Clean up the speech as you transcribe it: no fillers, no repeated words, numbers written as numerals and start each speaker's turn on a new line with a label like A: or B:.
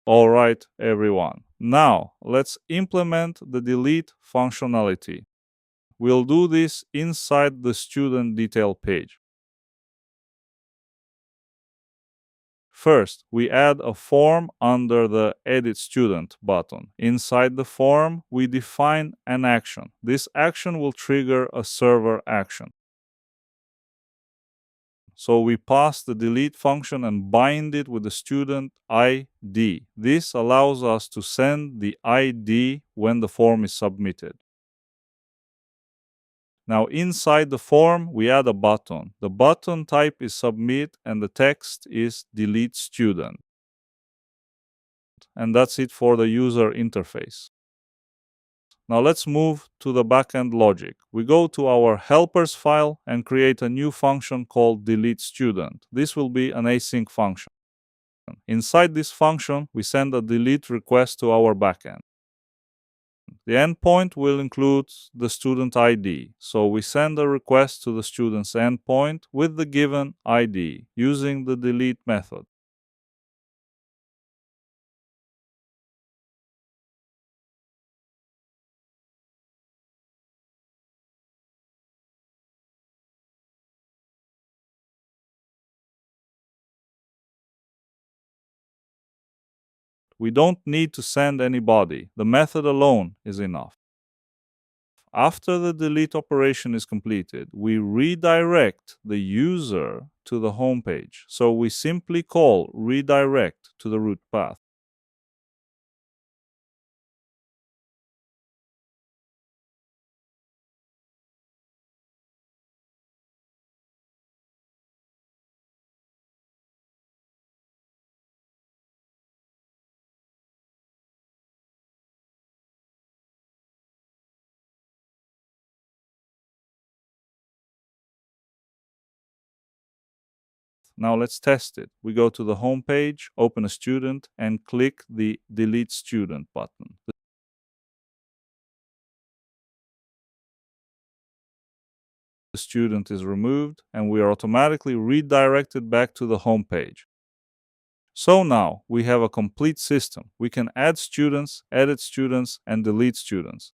A: Alright, everyone. Now, let's implement the delete functionality. We'll do this inside the student detail page. First, we add a form under the Edit Student button. Inside the form, we define an action. This action will trigger a server action. So we pass the delete function and bind it with the student ID. This allows us to send the ID when the form is submitted. Now inside the form, we add a button. The button type is submit and the text is delete student. And that's it for the user interface. Now let's move to the backend logic. We go to our helpers file and create a new function called delete student. This will be an async function. Inside this function, we send a delete request to our backend. The endpoint will include the student ID, so we send a request to the student's endpoint with the given ID using the delete method. We don't need to send anybody. The method alone is enough. After the delete operation is completed, we redirect the user to the home page. So we simply call redirect to the root path. Now let's test it. We go to the home page, open a student, and click the delete student button. The student is removed and we are automatically redirected back to the home page. So now we have a complete system. We can add students, edit students, and delete students.